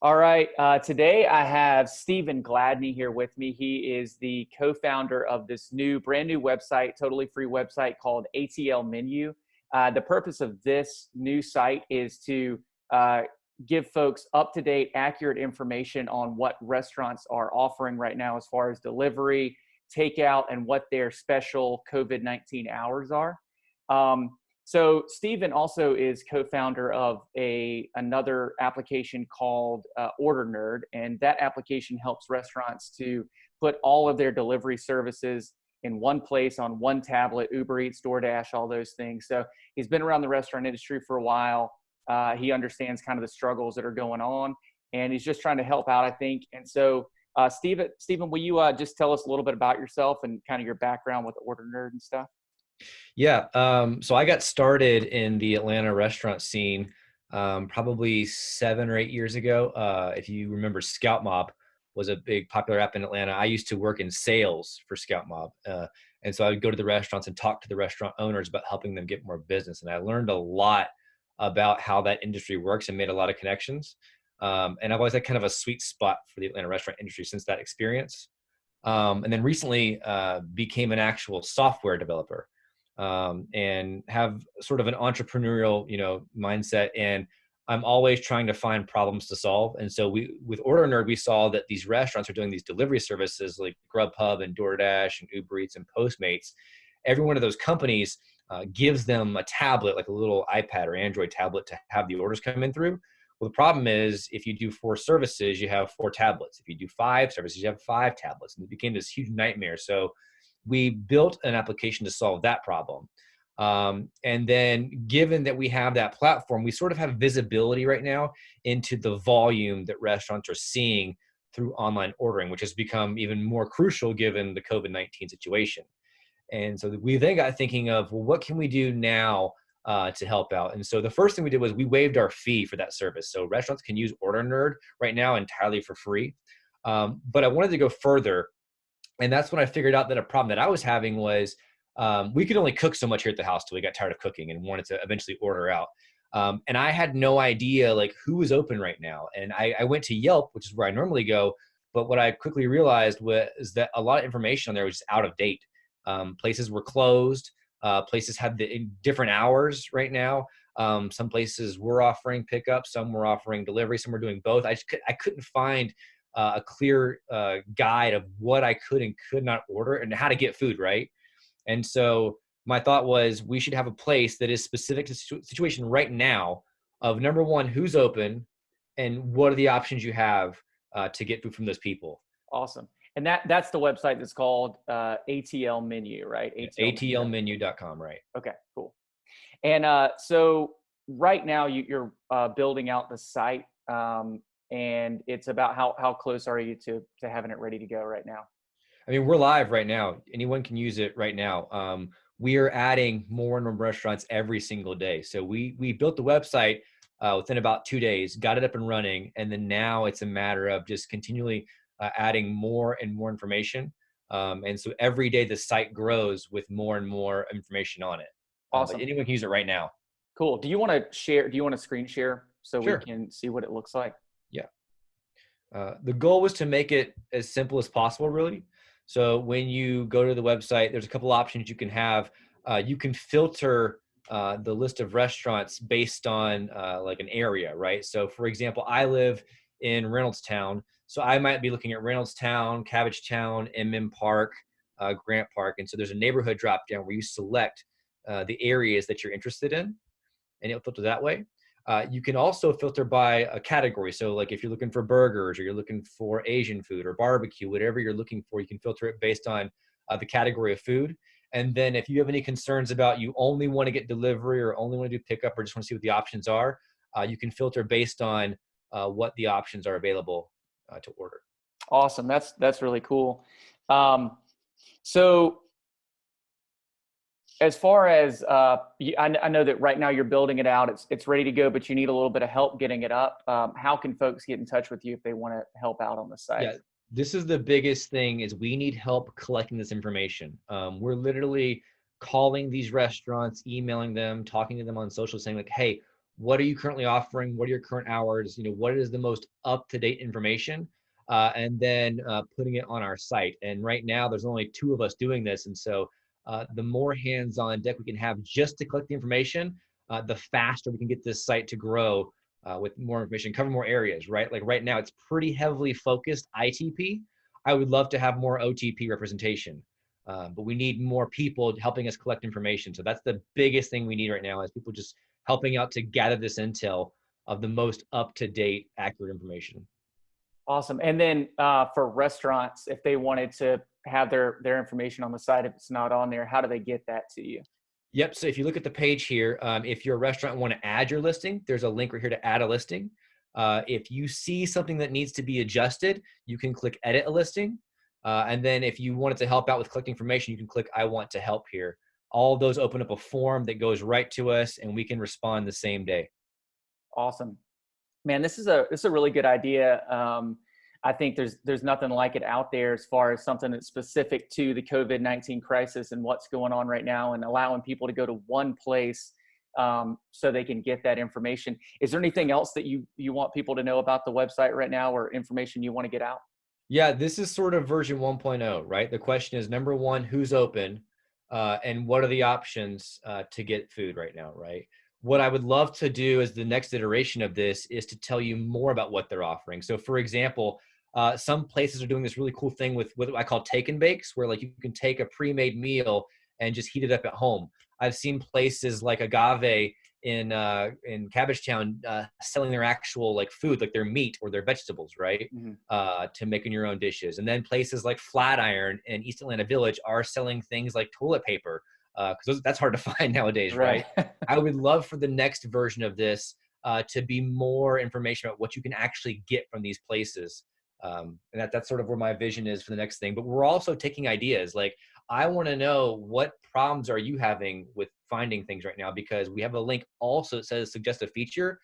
All right. Today I have Stephen Gladney here with me. He is the co-founder of this brand new website, totally free website called ATL Menu. The purpose of this new site is to uh, give folks up-to-date, accurate information on what restaurants are offering right now as far as delivery, takeout, and what their special COVID-19 hours are. Um, so Stephen also is co-founder of another application called Order Nerd, and that application helps restaurants to put all of their delivery services in one place on one tablet: Uber Eats, DoorDash, all those things. So he's been around the restaurant industry for a while. He understands kind of the struggles that are going on, and he's just trying to help out, I think. And so, Stephen, will you just tell us a little bit about yourself and kind of your background with Order Nerd and stuff? Yeah. So I got started in the Atlanta restaurant scene probably 7 or 8 years ago. If you remember, Scout Mob was a big popular app in Atlanta. I used to work in sales for Scout Mob. And so I would go to the restaurants and talk to the restaurant owners about helping them get more business. And I learned a lot about how that industry works and made a lot of connections. And I've always had kind of a sweet spot for the Atlanta restaurant industry since that experience. And then recently became an actual software developer, and have sort of an entrepreneurial, mindset. And I'm always trying to find problems to solve. And so with Order Nerd, we saw that these restaurants are doing these delivery services like Grubhub and DoorDash and Uber Eats and Postmates. Every one of those companies gives them a tablet, like a little iPad or Android tablet, to have the orders come in through. Well, the problem is if you do 4 services, you have 4 tablets. If you do 5 services, you have 5 tablets. And it became this huge nightmare. So we built an application to solve that problem. And then given that we have that platform, we sort of have visibility right now into the volume that restaurants are seeing through online ordering, which has become even more crucial given the COVID-19 situation. And so we then got thinking of, well, what can we do now to help out? And so the first thing we did was we waived our fee for that service. So restaurants can use Order Nerd right now entirely for free. But I wanted to go further. And that's when I figured out that a problem that I was having was we could only cook so much here at the house till we got tired of cooking and wanted to eventually order out. And I had no idea like who was open right now. And I went to Yelp, which is where I normally go. But what I quickly realized was that a lot of information on there was just out of date. Places were closed. Places had the different hours right now. Some places were offering pickup, some were offering delivery, some were doing both. I couldn't find a clear guide of what I could and could not order and how to get food, right? And so my thought was we should have a place that is specific to the situation right now of number one, who's open and what are the options you have to get food from those people. Awesome. And that's the website that's called ATL Menu, right? ATL Menu. ATLmenu.com, right? Okay, cool. And so right now you're building out the site, and it's about how close are you to having it ready to go right now? I mean, we're live right now. Anyone can use it right now. We are adding more and more restaurants every single day. So we built the website within about 2 days, got it up and running, and then now it's a matter of just continually adding more and more information. And so every day the site grows with more and more information on it. But Awesome. anyone can use it right now. Cool. Do you want to share? Do you want to screen share so we Sure. can see what it looks like? Yeah. The goal was to make it as simple as possible, really. So when you go to the website, there's a couple options you can have. You can filter the list of restaurants based on like an area, right? So for example, I live in Reynoldstown, so I might be looking at Reynoldstown, Cabbagetown, MM Park, Grant Park, and so there's a neighborhood drop down where you select the areas that you're interested in, and it'll filter that way. You can also filter by a category. So like if you're looking for burgers or you're looking for Asian food or barbecue, whatever you're looking for, you can filter it based on the category of food. And then if you have any concerns about you only want to get delivery or only want to do pickup or just want to see what the options are, you can filter based on what the options are available to order. Awesome. That's really cool. Um, so as far as I know that right now you're building it out, it's ready to go, but you need a little bit of help getting it up. How can folks get in touch with you if they want to help out on the site? Yeah, this is the biggest thing is we need help collecting this information. We're literally calling these restaurants, emailing them, talking to them on social, saying like, hey, what are you currently offering? What are your current hours? What is the most up-to-date information? And then putting it on our site. And right now, there's only two of us doing this. And so the more hands on deck we can have just to collect the information, the faster we can get this site to grow with more information, cover more areas, right? Like right now, it's pretty heavily focused ITP. I would love to have more OTP representation, but we need more people helping us collect information. So that's the biggest thing we need right now is people just helping out to gather this intel of the most up-to-date, accurate information. Awesome. And then for restaurants, if they wanted to have their information on the site, if it's not on there, how do they get that to you? Yep. So if you look at the page here, if you're a restaurant and want to add your listing, there's a link right here to add a listing. If you see something that needs to be adjusted, you can click edit a listing. And then if you wanted to help out with collecting information, you can click I want to help here. All of those open up a form that goes right to us and we can respond the same day. Awesome. Man, this is a really good idea. I think there's nothing like it out there as far as something that's specific to the COVID-19 crisis and what's going on right now, and allowing people to go to one place so they can get that information. Is there anything else that you want people to know about the website right now, or information you want to get out? Yeah, this is sort of version 1.0, right? The question is number one, who's open, and what are the options to get food right now, right? What I would love to do as the next iteration of this is to tell you more about what they're offering. So, for example, some places are doing this really cool thing with what I call take and bakes, where like you can take a pre-made meal and just heat it up at home. I've seen places like Agave in Cabbagetown selling their actual like food, like their meat or their vegetables, right? Mm-hmm. To making your own dishes. And then places like Flatiron and East Atlanta Village are selling things like toilet paper, because that's hard to find nowadays, right? I would love for the next version of this to be more information about what you can actually get from these places. And that's sort of where my vision is for the next thing. But we're also taking ideas. Like, I want to know what problems are you having with finding things right now, because we have a link also that says suggest a feature.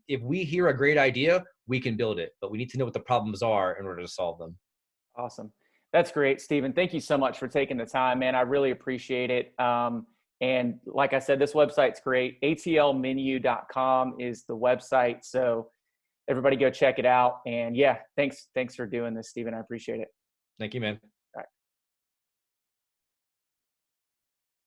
If we hear a great idea, we can build it, but we need to know what the problems are in order to solve them. Awesome. That's great, Stephen. Thank you so much for taking the time, man. I really appreciate it. And like I said, this website's great. atlmenu.com is the website. So everybody go check it out. And yeah, thanks for doing this, Stephen. I appreciate it. Thank you, man.